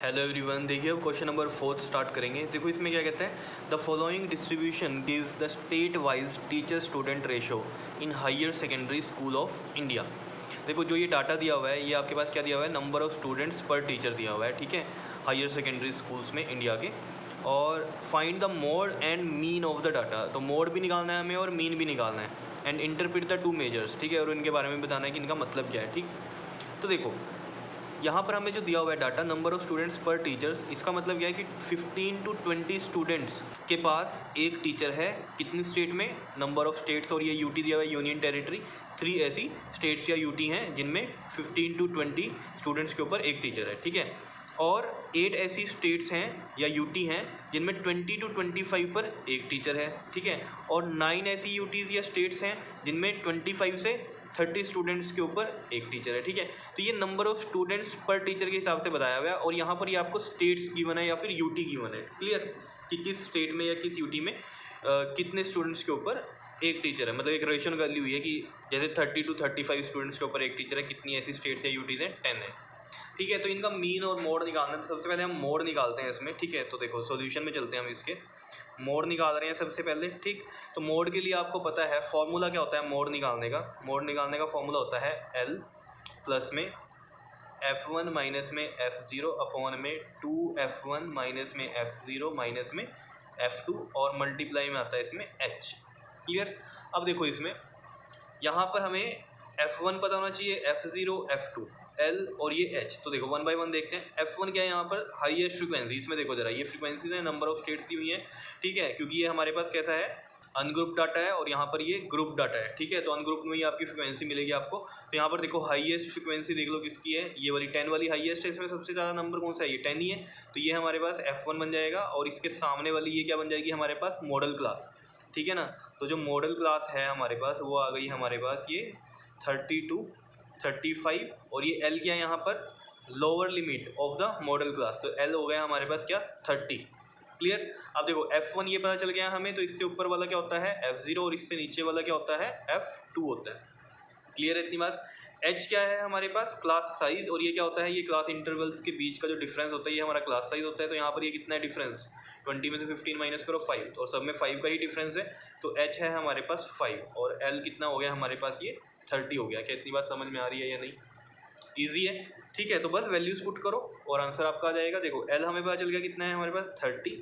Hello everyone, देखिए अब question number 4 start करेंगे। देखो इसमें क्या कहते हैं, the following distribution gives the state wise teacher student ratio in higher secondary school of India. देखो जो ये डाटा दिया हुआ है, ये आपके पास क्या दिया हुआ है, नंबर ऑफ स्टूडेंट्स पर टीचर दिया हुआ है, ठीक है, हायर सेकेंडरी स्कूल्स में इंडिया के। और find the mode and mean of the data, तो मोड भी निकालना है हमें और मीन भी निकालना है। And interpret the two measures, ठीक है, और इनके बारे में बताना है कि इनका मतलब क्या है। ठीक, तो देखो यहाँ पर हमें जो दिया हुआ है डाटा, नंबर ऑफ़ स्टूडेंट्स पर टीचर्स, इसका मतलब क्या है कि 15 to 20 स्टूडेंट्स के पास एक टीचर है। कितनी स्टेट में, नंबर ऑफ़ स्टेट्स, और ये यूटी दिया हुआ है, यूनियन टेरिटरी। 3 ऐसी स्टेट्स या यूटी हैं जिनमें 15 to 20 स्टूडेंट्स के ऊपर एक टीचर है, ठीक है। और 8 ऐसी स्टेट्स हैं या यूटी हैं जिनमें 20 to 25 पर एक टीचर है, ठीक है। और 9 ऐसी यूटीज़ या स्टेट्स हैं जिनमें 25 से 30 स्टूडेंट्स के ऊपर एक टीचर है, ठीक है। तो ये नंबर ऑफ़ स्टूडेंट्स पर टीचर के हिसाब से बताया हुआ है, और यहाँ पर ये आपको स्टेट्स गिवन है या फिर यूटी गिवन है। क्लियर, कि किस स्टेट में या किस यूटी में कितने स्टूडेंट्स के ऊपर एक टीचर है। मतलब एक रेशियो निकाली हुई है कि जैसे 30 to 35 स्टूडेंट्स के ऊपर एक टीचर है, कितनी ऐसी स्टेट्स या यूटीज़ हैं, 10 है, ठीक है। तो इनका मीन और मोड निकालना है, तो सबसे पहले हम मोड निकालते हैं इसमें, ठीक है। तो देखो सॉल्यूशन में चलते हैं हम, इसके मोड निकाल रहे हैं सबसे पहले, ठीक। तो मोड के लिए आपको पता है फॉर्मूला क्या होता है मोड निकालने का। मोड निकालने का फॉर्मूला होता है L प्लस में F1 माइनस में F0 अपॉन में 2F1 माइनस में F0 माइनस में F2 और मल्टीप्लाई में आता है इसमें H। क्लियर। अब देखो इसमें यहाँ पर हमें F1 पता होना चाहिए, F0, F2, L और ये H। तो देखो वन बाय वन देखते हैं। F1 क्या है यहाँ पर, हाईएस्ट फ्रीक्वेंसी। इसमें देखो जरा, ये फ्रीक्वेंसीज हैं, नंबर ऑफ स्टेट्स दी हुई हैं, ठीक है, क्योंकि ये हमारे पास कैसा है, अनग्रुप डाटा है, और यहाँ पर ये ग्रुप डाटा है, ठीक है। तो अनग्रुप में ही आपकी फ्रीक्वेंसी मिलेगी आपको। तो यहाँ पर देखो हाईएस्ट फ्रीक्वेंसी देख लो किसकी है, ये वाली 10 वाली हाईएस्ट है। इसमें सबसे ज़्यादा नंबर कौन सा है, ये 10 ही है। तो ये हमारे पास F1 बन जाएगा, और इसके सामने वाली ये क्या बन जाएगी हमारे पास, मॉडल क्लास, ठीक है ना। तो जो मॉडल क्लास है हमारे पास वो आ गई हमारे पास ये 32, 35, और ये L क्या है यहाँ पर, lower limit of the model class. तो L हो गया हमारे पास क्या, 30। क्लियर। अब देखो F1 ये पता चल गया हमें, तो इससे ऊपर वाला क्या होता है F0, और इससे नीचे वाला क्या होता है F2 होता है। क्लियर है इतनी बात। H क्या है हमारे पास, क्लास साइज, और ये क्या होता है, ये क्लास इंटरवल्स के बीच का जो डिफरेंस होता है ये हमारा क्लास साइज होता है। तो यहाँ पर ये कितना है डिफरेंस, 20 में से 15 माइनस करो 5, और सब में 5 का ही डिफरेंस है। तो H है हमारे पास 5, और L कितना हो गया हमारे पास, ये 30 हो गया। क्या इतनी बात समझ में आ रही है या नहीं, ईजी है, ठीक है। तो बस वैल्यूज़ पुट करो और आंसर आपका आ जाएगा। देखो L हमें पता चल गया कितना है हमारे पास 30,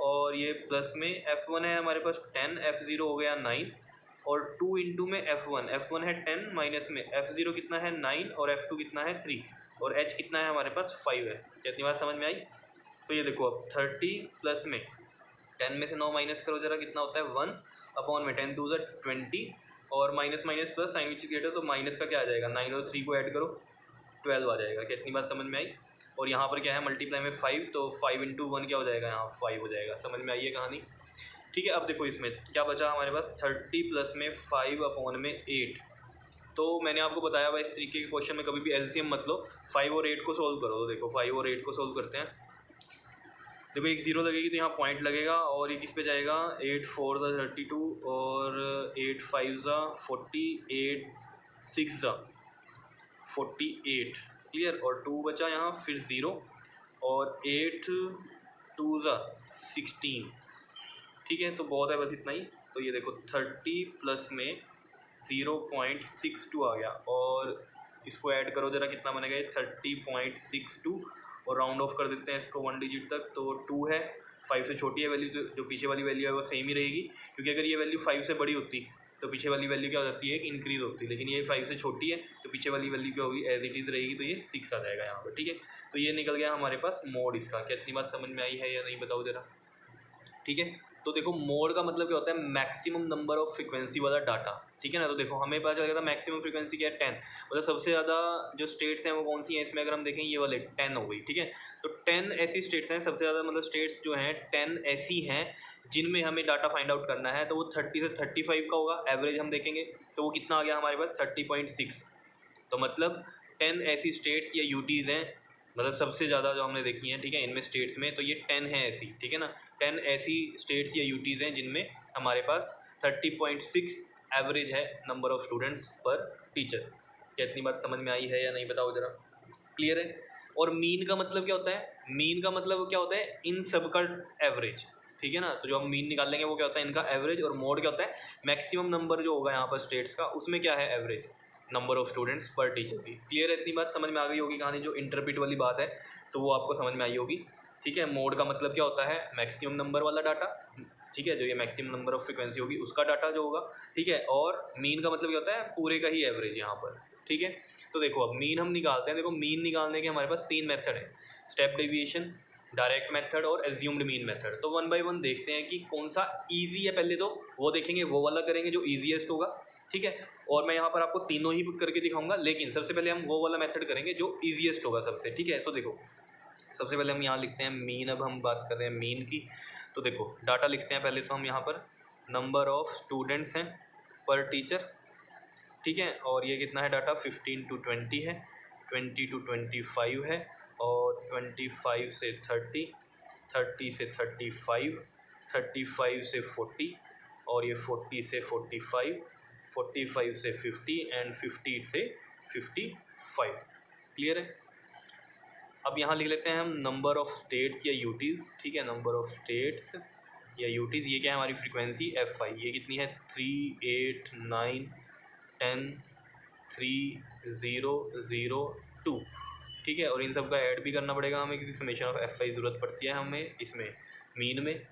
और ये प्लस में F1 है हमारे पास 10, F0 हो गया 9, और 2 इंटू में F1 है 10, माइनस में F0 कितना है 9, और F2 कितना है 3, और H कितना है हमारे पास 5 है। कितनी बात समझ में आई। तो ये देखो अब 30 प्लस में 10 में से 9 माइनस करो जरा, कितना होता है 1 अपॉन में 10 2 20, और minus minus plus sign which greater, तो माइनस का क्या आ जाएगा, 9 और 3 को ऐड करो 12 आ जाएगा। कितनी बात समझ में आई। और यहाँ पर क्या है मल्टीप्लाई में 5, तो 5 इंटू 1 क्या हो जाएगा, यहाँ 5 हो जाएगा। समझ में आई है कहानी, ठीक है। अब देखो इसमें क्या बचा हमारे पास, 30 प्लस में 5 अपॉन में 8। तो मैंने आपको बताया हुआ इस तरीके के क्वेश्चन में कभी भी एलसीएम मत लो, 5 और 8 को सोल्व करो। तो देखो 5 और 8 को सोल्व करते हैं। देखो एक जीरो लगेगी तो यहाँ पॉइंट लगेगा, और ये किस पे जाएगा, 8 4 32, और 8 5 40, 8 6 48। क्लियर। और 2 बचा यहाँ, फिर 0, और 8 2 16, ठीक है। तो बहुत है बस इतना ही। तो ये देखो 30 प्लस में 0.62 आ गया, और इसको ऐड करो जरा, कितना बनेगा 30.62, और राउंड ऑफ कर देते हैं इसको 1 डिजिट तक। तो 2 है, 5 से छोटी है वैल्यू, जो पीछे वाली वैल्यू है वो सेम ही रहेगी, क्योंकि अगर ये वैल्यू 5 से बड़ी होती तो पीछे वाली वैल्यू क्या हो जाती है, एक इंक्रीज़ होती है। लेकिन ये 5 से छोटी है तो पीछे वाली वैल्यू क्या होगी, एज इट इज़ रहेगी। तो ये 6 आ जाएगा यहाँ पर, ठीक है। तो ये निकल गया हमारे पास मोड इसका। कितनी बात समझ में आई है या नहीं, बताओ जरा, ठीक है। तो देखो मोड का मतलब क्या होता है, मैक्सिमम नंबर ऑफ फ्रीक्वेंसी वाला डाटा, ठीक है ना। तो देखो हमें पता चल गया था मैक्सिमम फ्रीक्वेंसी क्या है 10, मतलब सबसे ज़्यादा जो स्टेट्स हैं वो कौन सी हैं इसमें, अगर हम देखें ये वाले 10 हो गई, ठीक है। तो 10 ऐसी स्टेट्स हैं सबसे ज़्यादा, मतलब स्टेट्स जो हैं 10 ऐसी हैं जिनमें हमें डाटा फाइंड आउट करना है। तो वो 30 से 35 का होगा एवरेज हम देखेंगे। तो वो कितना आ गया हमारे पास 30.6। तो मतलब 10 ऐसी स्टेट्स या यूटीज़ हैं, मतलब सबसे ज़्यादा जो हमने देखी हैं, ठीक है, इनमें स्टेट्स में। तो ये 10 है ऐसी, ठीक है ना, 10 ऐसी स्टेट्स या यूटीज़ हैं जिनमें हमारे पास 30.6 एवरेज है नंबर ऑफ़ स्टूडेंट्स पर टीचर। क्या इतनी बात समझ में आई है या नहीं, बताओ ज़रा, क्लियर है। और मीन का मतलब क्या होता है, मीन का मतलब क्या होता है, इन सब का एवरेज, ठीक है ना। तो जो हम मीन निकाल लेंगे वो क्या होता है, इनका एवरेज, और मोड क्या होता है, मैक्सिमम नंबर जो होगा यहाँ पर स्टेट्स का, उसमें क्या है एवरेज नंबर ऑफ स्टूडेंट्स पर टीचर की। क्लियर है, इतनी बात समझ में आ गई होगी कहानी। जो इंटरप्रेट वाली बात है तो वो आपको समझ में आई होगी, ठीक है। मोड का मतलब क्या होता है, मैक्सिमम नंबर वाला डाटा, ठीक है, जो ये मैक्सिमम नंबर ऑफ फ्रिक्वेंसी होगी उसका डाटा जो होगा, ठीक है। और मीन का मतलब क्या होता है, पूरे का ही एवरेज यहाँ पर, ठीक है। तो देखो अब मीन हम निकालते हैं। देखो मीन निकालने के हमारे पास 3 मेथड है, स्टेप डेविएशन, डायरेक्ट मेथड और एज्यूम्ड मीन मेथड। तो वन बाय वन देखते हैं कि कौन सा इजी है। पहले तो वो देखेंगे, वो वाला करेंगे जो ईजीएस्ट होगा, ठीक है। और मैं यहाँ पर आपको तीनों ही करके दिखाऊंगा, लेकिन सबसे पहले हम वो वाला मेथड करेंगे जो ईजीएस्ट होगा सबसे, ठीक है। तो देखो सबसे पहले हम यहाँ लिखते हैं मीन। अब हम बात कर रहे हैं मीन की, तो देखो डाटा लिखते हैं पहले तो हम यहाँ पर, नंबर ऑफ स्टूडेंट्स हैं पर टीचर, ठीक है। और ये कितना है डाटा, 15 to 20 है, 20 to 25 है, और 25 से 30, 30 से 35, 35 से 40, और ये 40 से 45, 45 से 50 एंड 50 से 55। क्लियर है। अब यहाँ लिख लेते हैं हम नंबर ऑफ़ स्टेट्स या यूटीज़, ठीक है। नंबर ऑफ़ स्टेट्स या यूटीज़, ये क्या है हमारी फ्रीक्वेंसी FI, ये कितनी है 3, 8, 9, 10, 3, 0, 0, 2, ठीक है। और इन सब का ऐड भी करना पड़ेगा हमें, क्योंकि समेशन ऑफ FI ज़रूरत पड़ती है हमें इसमें मीन में,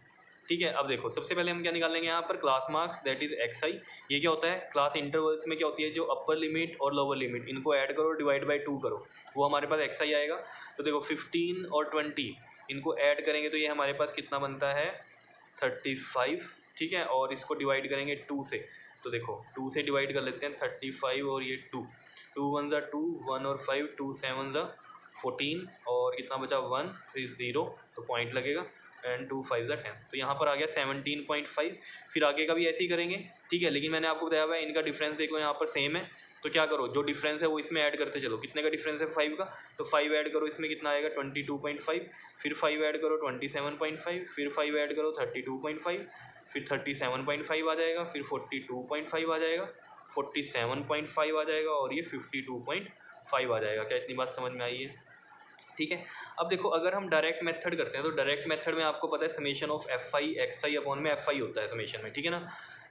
ठीक है। अब देखो सबसे पहले हम क्या निकाल लेंगे यहाँ पर, class marks that is XI। ये क्या होता है, क्लास इंटरवल्स में क्या होती है, जो अपर लिमिट और लोअर लिमिट, इनको ऐड करो, डिवाइड बाय 2 करो, वो हमारे पास XI आएगा। तो देखो 15 और 20 इनको ऐड करेंगे तो ये हमारे पास कितना बनता है 35, ठीक है। और इसको डिवाइड करेंगे 2 से, तो देखो 2 से डिवाइड कर लेते हैं 35 और ये 2, 2 1 ज़ा 2, 1 और 5, 2 7 ज़ा 14, और कितना बचा 1, फिर 0, तो पॉइंट लगेगा, एंड 2 5 ज़ा 10, तो यहाँ पर आ गया 17.5। फिर आगे का भी ऐसे ही करेंगे, ठीक है। लेकिन मैंने आपको बताया हुआ है इनका डिफरेंस देखो यहाँ पर सेम है, तो क्या करो, जो डिफरेंस है वो इसमें ऐड करते चलो। कितने का डिफरेंस है 5 का, तो 5 ऐड करो, इसमें कितना आएगा 22.5, फिर 5 ऐड करो 27.5, फिर 5 ऐड करो 32.5, फिर 37.5 आ जाएगा, फिर 42.5 आ जाएगा, 47.5 आ जाएगा, और ये 52.5 आ जाएगा। क्या इतनी बात समझ में आई है, ठीक है। अब देखो अगर हम डायरेक्ट मेथड करते हैं, तो डायरेक्ट मेथड में आपको पता है summation of FI XI upon में FI होता है समेशन में, ठीक है ना।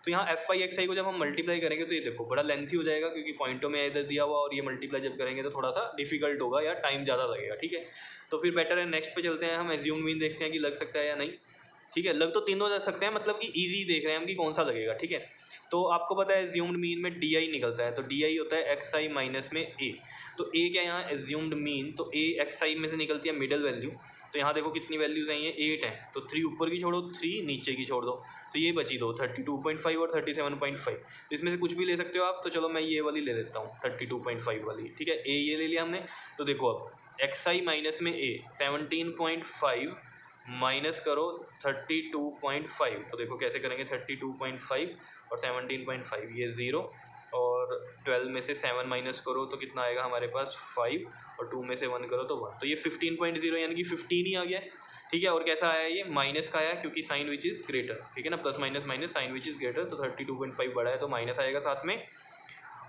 तो यहाँ FI XI को जब हम मल्टीप्लाई करेंगे तो ये देखो बड़ा लेंथी हो जाएगा, क्योंकि पॉइंटों में इधर दिया हुआ, और ये मल्टीप्लाई जब करेंगे तो थोड़ा सा डिफिकल्ट होगा या टाइम ज़्यादा लगेगा, ठीक है। तो फिर बेटर है नेक्स्ट पे चलते हैं, हम एज्यूम मीन देखते हैं कि लग सकता है या नहीं, ठीक है। लग तो तीनों जा सकते हैं, मतलब कि ईजी देख रहे हैं हम कि कौन सा लगेगा, ठीक है। तो आपको पता है एज्यूम्ड मीन में DI निकलता है, तो DI होता है XI माइनस में A। तो A क्या यहाँ एज्यूम्ड मीन, तो A XI में से निकलती है मिडल वैल्यू। तो यहाँ देखो कितनी वैल्यूज़ आई हैं, 8 है, तो 3 ऊपर की छोड़ो, 3 नीचे की छोड़ दो, तो ये बची दो 32.5 और 37.5। तो इसमें से कुछ भी ले सकते हो आप, तो चलो मैं ये वाली ले लेता हूँ 32.5 वाली, ठीक है। A ये ले लिया हमने। तो देखो अब XI माइनस में A 17.5 माइनस करो 32.5, तो देखो कैसे करेंगे, 32.5 और 17.5, ये 0, और 12 में से 7 माइनस करो तो कितना आएगा हमारे पास 5, और 2 में से 1 करो तो 1, तो ये 15.0 यानी कि 15 ही आ गया, ठीक है। और कैसा आया, ये माइनस का आया, क्योंकि साइन विच इज़ ग्रेटर, ठीक है ना, plus minus minus sign which is greater, तो 32.5 बड़ा है तो माइनस आएगा साथ में।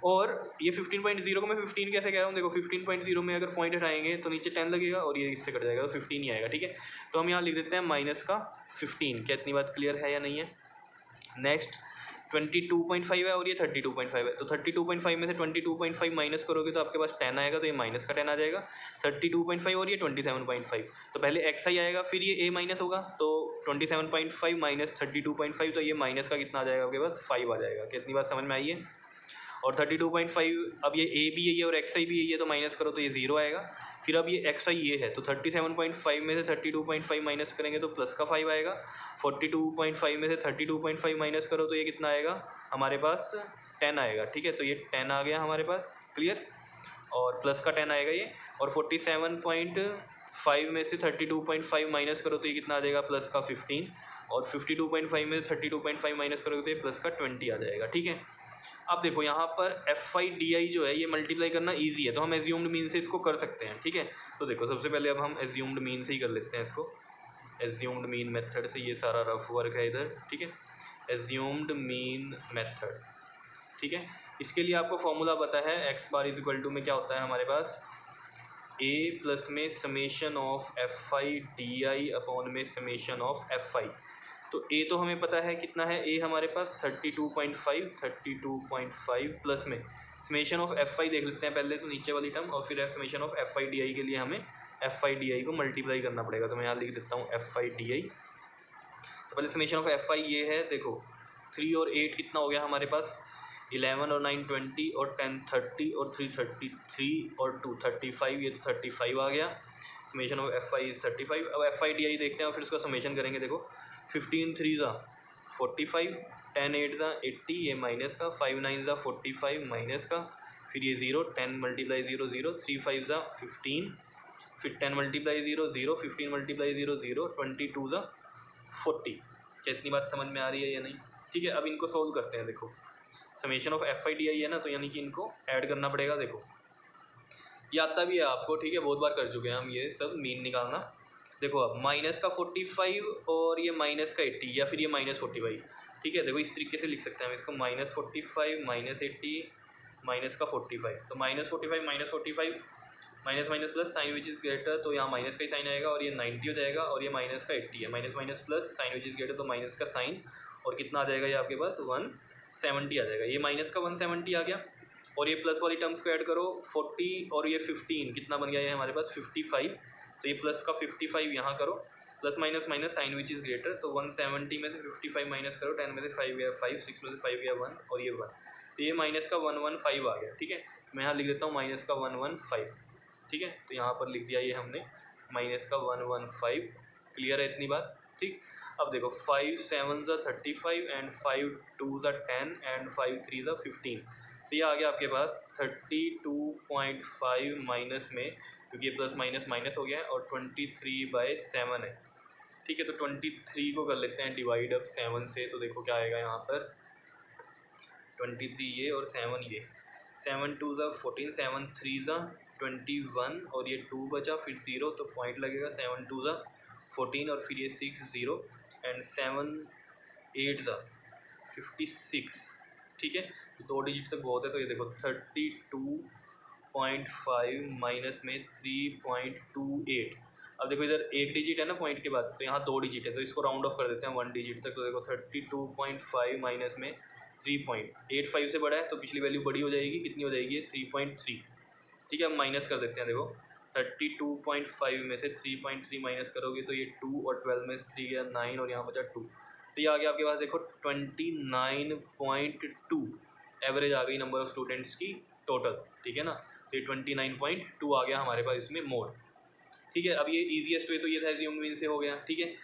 और ये 15.0 को मैं 15 कैसे कह रहा हूँ, देखो 15.0 में अगर पॉइंट हटाएंगे तो नीचे 10 लगेगा, और ये इससे कट जाएगा, तो 15 ही आएगा, ठीक है। तो हम यहाँ लिख देते हैं माइनस का 15। क्या इतनी बात क्लियर है या नहीं है। नेक्स्ट 22.5 है और ये 32.5 है, तो 32.5 में से 22.5 माइनस करोगे तो आपके पास 10 आएगा, तो ये माइनस का 10 आ जाएगा। 32.5 और ये 27.5, तो पहले XI आएगा, फिर ये A माइनस होगा, तो 27.5 माइनस 32.5, तो ये माइनस का कितना आ जाएगा आपके पास 5 आ जाएगा। कितनी बात समझ में आई है। और 32.5, अब ये A भी यही है और XI भी यही है, तो माइनस करो तो ये 0 आएगा। फिर अब ये XI ये है, तो 37.5 में से 32.5 माइनस करेंगे तो प्लस का 5 आएगा। 42.5 में से 32.5 माइनस करो तो ये कितना आएगा हमारे पास 10 आएगा, ठीक है। तो ये 10 आ गया हमारे पास, क्लियर। और प्लस का 10 आएगा ये। और 47.5 में से 32.5 माइनस करो तो ये कितना आ जाएगा प्लस का 15। और 52.5 में से 32.5 माइनस करोगे तो ये प्लस का 20 आ जाएगा, ठीक है। अब देखो यहाँ पर FI DI जो है ये मल्टीप्लाई करना इजी है, तो हम एज्यूम्ड मीन से इसको कर सकते हैं, ठीक है। तो देखो सबसे पहले अब हम एज्यूम्ड मीन से ही कर लेते हैं इसको। एज्यूम्ड मीन मेथड से, ये सारा रफ वर्क है इधर, ठीक है। एज्यूम्ड मीन मेथड, ठीक है। इसके लिए आपको फॉर्मूला पता है, x bar is equal to में क्या होता है हमारे पास ए प्लस में summation of F I D I upon में समेशन ऑफ एफ आई। तो ए तो हमें पता है कितना है, ए हमारे पास 32.5 प्लस में समेशन ऑफ एफ आई देख लेते हैं पहले तो नीचे वाली टर्म, और फिर summation of F I D आई के लिए हमें एफ आई डी आई को मल्टीप्लाई करना पड़ेगा। तो मैं यहाँ लिख देता हूँ एफ आई डी आई। तो पहले समेशन ऑफ एफ आई ये है, देखो 3 और 8 कितना हो गया हमारे पास, 11 और 9 20 और 10 30 और 3 33 और 2 35, ये तो 35 आ गया। Summation of F I is 35। अब एफ आई डी आई देखते हैं और फिर उसका समेशन करेंगे। देखो 15 3 ज़ा 45, 10 8 ज़ा 80, ये माइनस का, 5 9 ज़ा 45 माइनस का, फिर ये 0, 10 मल्टीप्लाई 0 0, 3 5 ज़ा 15, फिर 10 मल्टीप्लाई 0 0, 15 मल्टीप्लाई 0 0, 22 ज़ा 40। क्या इतनी बात समझ में आ रही है या नहीं? ठीक है, अब इनको सोल्व करते हैं। देखो summation of F I D आई है ना, तो यानी कि इनको ऐड करना पड़ेगा। देखो ये आता भी है आपको, ठीक है, बहुत बार कर चुके हैं हम ये सब मीन निकालना। देखो अब माइनस का 45 और ये माइनस का 80 या फिर ये माइनस 45, ठीक है। देखो इस तरीके से लिख सकते हैं हम इसको, -45 -80 माइनस का 45। तो -45 -45 minus minus plus sign which is greater, तो यहाँ माइनस का ही साइन आएगा और ये 90 हो जाएगा, और ये माइनस का 80 है, minus minus plus sign which is greater, तो माइनस का साइन, और कितना आ जाएगा ये आपके पास 170 आ जाएगा। ये माइनस का 170 आ गया, और ये प्लस वाली टर्म्स को ऐड करो, 40 और ये 15 कितना बन गया ये हमारे पास 55। तो ये प्लस का 55 यहाँ करो, plus minus minus sign which is greater, तो 170 में से 55 माइनस करो, 10 में से 5 गया 5, 6 में से 5 गया 1, और ये 1, तो ये माइनस का 115 आ गया। ठीक है, मैं यहाँ लिख देता हूँ माइनस का 115। ठीक है, तो यहाँ पर लिख दिया ये हमने माइनस का 115। क्लियर है इतनी बात? ठीक। अब देखो 5 7 ज़ा 35 एंड 5 2 ज़ा 10 एंड 5 3 ज़ा 15, तो ये आ गया आपके पास 32.5 माइनस में, क्योंकि ये प्लस माइनस माइनस हो गया है, और 23/7 है। ठीक है, तो 23 को कर लेते हैं डिवाइड अब 7 से, तो देखो क्या आएगा यहाँ पर 23 ये और 7 ये, 7 2 ज़ा 14, 7 3 ज़ा 21, और ये 2 बचा, फिर 0 तो पॉइंट लगेगा, 7 2 ज़ा 14 और फिर ये 6 0 एंड 7 8 ज़ा 56। ठीक है, तो 2 डिजिट तक बहुत है, तो ये देखो 32.5 माइनस में 3.28। अब देखो इधर एक डिजिट है ना पॉइंट के बाद, तो यहाँ 2 डिजिट है, तो इसको राउंड ऑफ कर देते हैं 1 डिजिट तक। तो देखो 32.5 माइनस में 3.85 से बड़ा है, तो पिछली वैल्यू बड़ी हो जाएगी, कितनी हो जाएगी 3.3। ठीक है, अब माइनस कर देते हैं। देखो 32.5 में से 3.3 माइनस करोगे तो ये 2, और 12 में से 3 गया 9, और यहाँ बचा 2, तो ये आ गया आपके पास देखो 29.2 एवरेज आ गई नंबर ऑफ़ स्टूडेंट्स की टोटल। ठीक है ना, तो ये 29.2 आ गया हमारे पास इसमें मोड। ठीक है, अब ये ईजीएस्ट वे तो ये था, एज्यूम मीन से हो गया। ठीक है,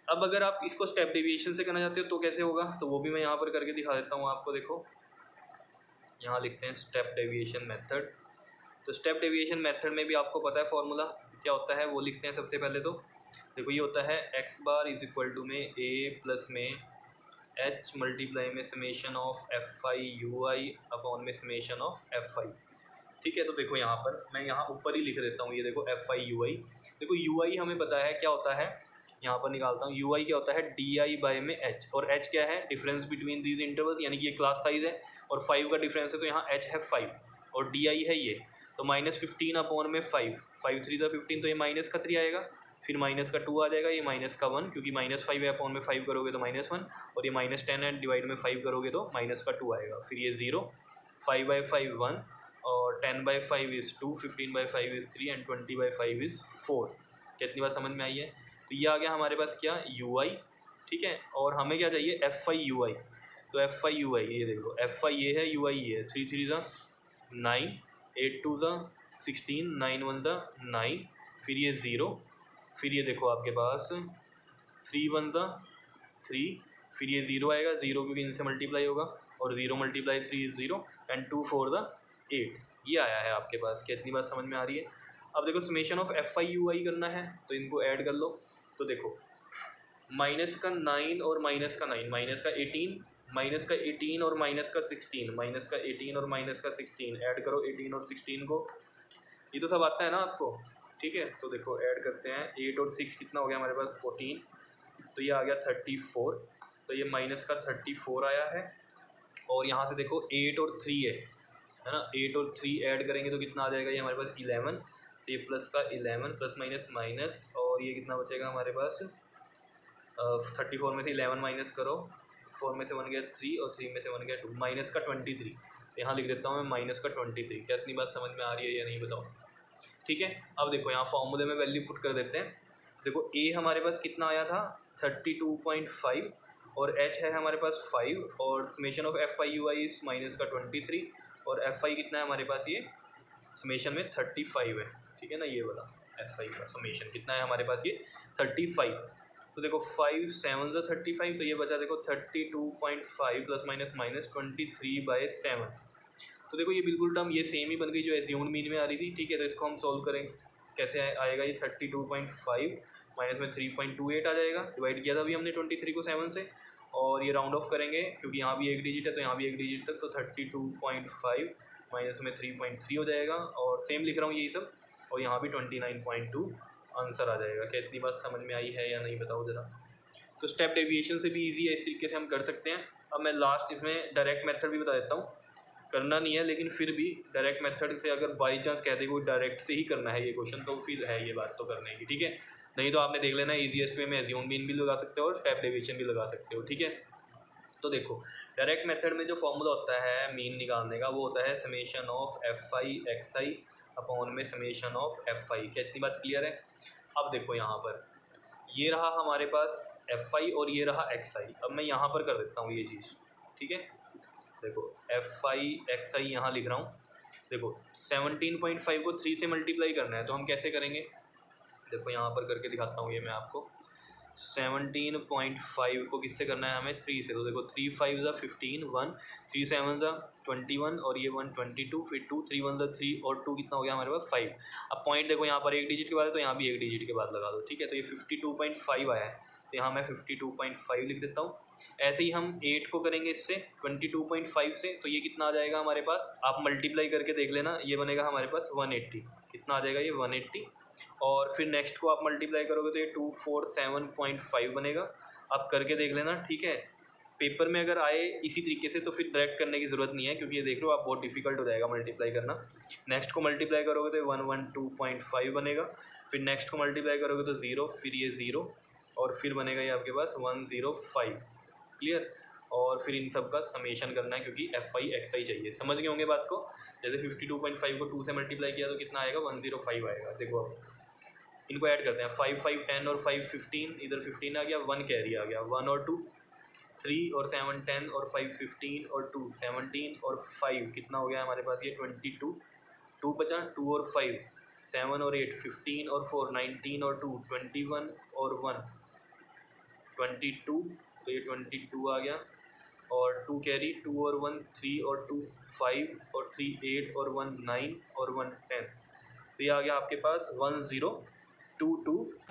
अब अगर आप इसको स्टेप डेविएशन से करना चाहते हो तो कैसे होगा, तो वो भी मैं यहाँ पर करके दिखा देता हूँ आपको। देखो यहाँ लिखते हैं स्टेप डेविएशन मेथड। तो स्टेप डेविएशन मेथड में भी आपको पता है फॉर्मूला क्या होता है, वो लिखते हैं सबसे पहले। तो देखो ये होता है X bar is equal to में ए प्लस में एच मल्टीप्लाई में summation of F I U I upon में समेशन ऑफ एफ आई। ठीक है, तो देखो यहाँ पर मैं यहाँ ऊपर ही लिख देता हूँ, ये देखो एफ आई यू आई। देखो यू आई हमें पता है क्या होता है, यहाँ पर निकालता हूँ। यू आई क्या होता है डी आई बाई में एच, और एच क्या है डिफरेंस बिटवीन दीज इंटरवल्स, यानी कि ये क्लास साइज है और 5 का डिफरेंस है, तो यहाँ एच है 5 और डी आई है ये, तो -15 अपॉन में 5, 5 3 ज़ा 15, तो ये माइनस का 3 आएगा, फिर माइनस का 2 आ जाएगा, ये माइनस का 1, क्योंकि -5 है अपॉन में 5 करोगे तो -1, और ये -10 है डिवाइड में 5 करोगे तो माइनस का 2 आएगा, फिर ये 0, 5/5 1, और 10/5 इज़ 2, 15/5 इज़ 3 एंड 20/5 इज़ 4। कितनी बात समझ में आई है? तो ये आ गया हमारे पास क्या यू आई। ठीक है, और हमें क्या चाहिए एफ आई यू आई। तो एफ आई यू आई ये देखो, एफ आई ये है, यू आई ये है। 3 3 ज़ा 9, 8 2 ज़ा 16, 9 1 ज़ा 9, फिर ये 0, फिर ये देखो आपके पास 3 1 ज़ा 3, फिर ये 0 आएगा, 0 क्योंकि इनसे मल्टीप्लाई होगा, और 0 मल्टीप्लाई 3 इज़ 0 एंड 2 4 ज़ा 8, ये आया है आपके पास। क्या इतनी बात समझ में आ रही है? अब देखो summation of F I U I करना है, तो इनको ऐड कर लो। तो देखो माइनस का 9 और माइनस का 9, माइनस का 18, माइनस का 18 और माइनस का 16, माइनस का 18 और माइनस का 16, ऐड करो 18 और 16 को, ये तो सब आता है ना आपको। ठीक है, तो देखो ऐड करते हैं, 8 और 6 कितना हो गया हमारे पास 14, तो ये आ गया 34, तो ये माइनस का 34 आया है, और यहाँ से देखो 8 और 3 है ना, 8 और 3 ऐड करेंगे तो कितना आ जाएगा ये हमारे पास 11, तो ये प्लस का 11 प्लस माइनस माइनस, और ये कितना बचेगा हमारे पास 34 में से 11 माइनस करो, 4 में से 1 गया 3 और 3 में से 1 गया 2, माइनस का 23। यहाँ लिख देता हूँ मैं माइनस का 23। क्या इतनी बात समझ में आ रही है या नहीं बताओ? ठीक है, अब देखो यहाँ फॉर्मूले में वैल्यू पुट कर देते हैं। देखो ए हमारे पास कितना आया था 32.5 और एच है हमारे पास 5 और summation of F I U I इस माइनस का 23 और एफ आई कितना है हमारे पास ये समेशन में 35 है। ठीक है ना, ये वाला एफ आई का समेशन कितना है हमारे पास ये 35। तो देखो 5 7 ज़ा 35, तो ये बचा देखो 32.5 प्लस माइनस माइनस 23/7। तो देखो ये बिल्कुल टर्म ये सेम ही बन गई जो एज्यूम्ड मीन में आ रही थी। ठीक है, तो इसको हम सॉल्व करेंगे। कैसे आएगा ये 32.5 माइनस में 3.28 आ जाएगा। डिवाइड किया था अभी हमने 23 को 7 से, और ये राउंड ऑफ करेंगे क्योंकि यहाँ भी एक डिजिट है तो यहाँ भी एक डिजिट तक, तो 32.5 माइनस में 3.3 हो जाएगा, और सेम लिख रहा हूँ यही सब, और यहाँ भी 29.2 आंसर आ जाएगा। क्या इतनी बात समझ में आई है या नहीं बताओ ज़रा? तो स्टेप डेविएशन से भी ईजी है, इस तरीके से हम कर सकते हैं। अब मैं लास्ट इसमें डायरेक्ट मेथड भी बता देता हूँ, करना नहीं है लेकिन फिर भी डायरेक्ट मेथड से अगर बाई चांस कहते कोई डायरेक्ट से ही करना है ये क्वेश्चन, तो फिर है ये बात तो करने की। ठीक है, नहीं तो आपने देख लेना ईजीएस्ट वे में एज्यूम मीन भी लगा सकते हो और स्टेप डेविएशन भी लगा सकते हो। ठीक है, तो देखो डायरेक्ट मेथड में जो फॉर्मूला होता है मीन निकालने का वो होता है summation of F I X I upon में समेशन ऑफ एफ आई। क्या इतनी बात क्लियर है? अब देखो यहाँ पर ये रहा हमारे पास एफ आई और ये रहा एक्स आई। अब मैं यहाँ पर कर देता हूँ ये चीज़। ठीक है, देखो एफ आई एक्स आई यहाँ लिख रहा हूँ। देखो 17.5 को 3 से मल्टीप्लाई करना है तो हम कैसे करेंगे? देखो यहाँ पर करके दिखाता हूँ ये मैं आपको। 17.5 को किससे करना है हमें? 3 से। तो देखो 3 5 ज़ा 15 1, 3 7 ज़ा 21 और ये 1 22, फिर 2 3 1 ज़ा 3 और 2 कितना हो गया हमारे पास 5। अब पॉइंट देखो यहाँ पर एक डिजिट के बाद है तो यहाँ भी एक डिजिट के बाद लगा दो। ठीक है, तो ये 52.5 आया है तो यहाँ मैं 52.5 लिख देता हूँ। ऐसे ही हम 8 को करेंगे इससे 22.5 से, तो ये कितना आ जाएगा हमारे पास? आप मल्टीप्लाई करके देख लेना, ये बनेगा हमारे पास 180। कितना आ जाएगा ये 180। और फिर नेक्स्ट को आप मल्टीप्लाई करोगे तो ये 247.5 बनेगा। आप करके देख लेना। ठीक है, पेपर में अगर आए इसी तरीके से तो फिर डायरेक्ट करने की ज़रूरत नहीं है क्योंकि ये देख लो आप बहुत डिफिकल्ट हो जाएगा मल्टीप्लाई करना। नेक्स्ट को मल्टीप्लाई करोगे तो 112.5 बनेगा, फिर नेक्स्ट को मल्टीप्लाई करोगे तो 0, फिर ये 0 और फिर बनेगा ये आपके पास 105। क्लियर? और फिर इन सब का समेशन करना है क्योंकि एफ आई एक्स आई चाहिए। समझ गए होंगे बात को? जैसे 52.5 को 2 से मल्टीप्लाई किया तो कितना आएगा? 105 आएगा। देखो अब इनको ऐड करते हैं, 5 5 10 और 5 15, इधर 15 आ गया, 1 कैरी आ गया, 1 और 2 3 और 7 10 और 5 15 और 2 17 और 5 कितना हो गया हमारे पास ये 22, 2 बचा 2 और 5 7 और 8 15 और 4 19 और 2 21 और 1 22, तो ये 22 आ गया, और 2 कैरी 2 और 1 3 और 2 5 और 3 8 और 1 9 और 1 10, तो ये आ गया आपके पास 1022।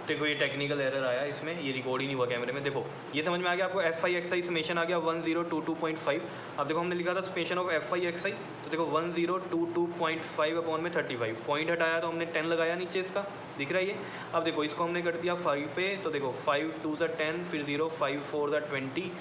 देखो ये टेक्निकल एरर आया इसमें, ये रिकॉर्ड ही नहीं हुआ कैमरे में। देखो ये समझ में आ गया आपको? F I X I summation आ गया 1022.5। अब देखो हमने लिखा था summation of F I X I, तो देखो 1022.5 अपॉन में 35, पॉइंट हटाया तो हमने 10 लगाया नीचे इसका, दिख रहा है ये। अब देखो इसको हमने कर दिया 5 पे, तो देखो 5 2 ज़ा 10, फिर 0 5 4 ज़ा 20,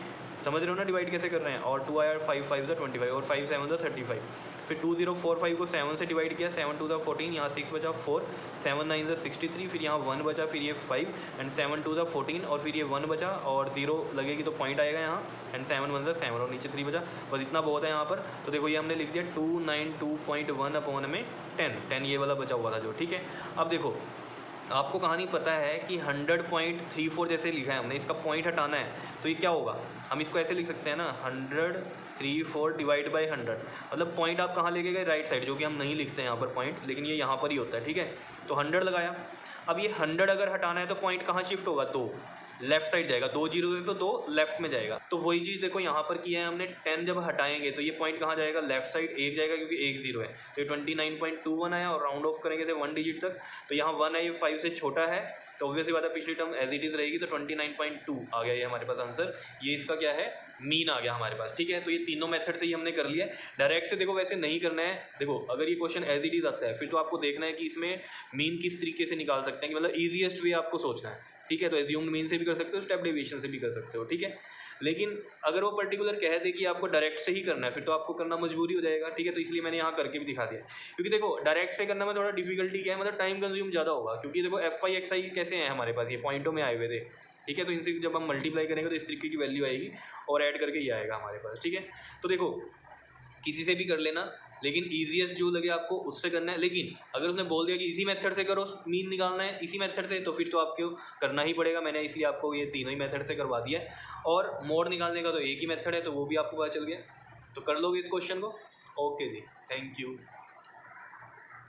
समझ रहे हो ना डिवाइड कैसे कर रहे हैं? और 2 आया 5 5 ज़ा 25 और 5 7 ज़ा 35, फिर 2045 को 7 से डिवाइड किया, 7 2 ज़ा 14, यहाँ 6 बचा 4, 7 9 ज़ा 63, फिर यहाँ 1 बचा, फिर ये 5 एंड 7 2 ज़ा 14 और फिर ये 1 बचा और 0 लगेगी तो पॉइंट आएगा यहाँ, एंड 7 1 ज़ा 7 और नीचे 3 बचा। बस इतना बहुत है यहाँ पर। तो देखो ये हमने लिख दिया 292.1 अपॉन में 10 ये वाला बचा हुआ था जो। ठीक है, अब देखो आपको कहानी पता है कि 100.34 जैसे लिखा है हमने, इसका पॉइंट हटाना है तो ये क्या होगा? हम इसको ऐसे लिख सकते हैं ना, 100.34 डिवाइड बाई 100, मतलब पॉइंट आप कहाँ लेके गए? राइट साइड, जो कि हम नहीं लिखते यहाँ पर पॉइंट, लेकिन ये यहाँ पर ही होता है। ठीक है, तो 100 लगाया। अब ये 100 अगर हटाना है तो पॉइंट कहाँ शिफ्ट होगा? 2 लेफ्ट साइड जाएगा, 2 जीरो है तो 2 लेफ्ट में जाएगा। तो वही चीज़ देखो यहाँ पर किया है हमने, 10 जब हटाएंगे तो ये पॉइंट कहाँ जाएगा? लेफ्ट साइड 1 जाएगा क्योंकि 1 0 है, तो ये 29.21 आया, और राउंड ऑफ करेंगे से 1 डिजिट तक, तो यहाँ 1 है, ये 5 से छोटा है, तो ऑब्वियसली बात है पिछली टर्म एज इट इज़ रहेगी, तो 29.2 आ गया ये हमारे पास आंसर। ये इसका क्या है? मीन आ गया हमारे पास। ठीक है, तो ये तीनों मेथड से ही हमने कर लिया है। डायरेक्ट से देखो वैसे नहीं करना है। देखो अगर ये क्वेश्चन एज इट इज़ आता है फिर तो आपको देखना है कि इसमें मीन किस तरीके से निकाल सकते हैं, कि मतलब ईजीएस्ट वे आपको सोचना है। ठीक है, तो एज्यूम्ड मीन से भी कर सकते हो, स्टेप डेविएशन से भी कर सकते हो। ठीक है, लेकिन अगर वो पर्टिकुलर कह दे कि आपको डायरेक्ट से ही करना है, फिर तो आपको करना मजबूरी हो जाएगा, ठीक है। तो इसलिए मैंने यहाँ करके भी दिखा दिया, क्योंकि देखो डायरेक्ट से करने में थोड़ा डिफिकल्टी क्या है, मतलब टाइम कंज्यूम ज़्यादा होगा, क्योंकि देखो एफ आई एक्स आई कैसे हैं हमारे पास, ये पॉइंटों में आए हुए थे, ठीक है। तो इनसे जब हम मल्टीप्लाई करेंगे तो इस तरीके की वैल्यू आएगी और ऐड करके ही आएगा हमारे पास, ठीक है। तो देखो किसी से भी कर लेना, लेकिन ईजीएस्ट जो लगे आपको उससे करना है। लेकिन अगर उसने बोल दिया कि इसी मेथड से करो, मीन निकालना है इसी मेथड से, तो फिर तो आपको करना ही पड़ेगा। मैंने इसलिए आपको ये तीनों ही मेथड से करवा दिया है, और मोड निकालने का तो एक ही मेथड है, तो वो भी आपको पता चल गया। तो कर लोगे इस क्वेश्चन को। ओके जी, थैंक यू।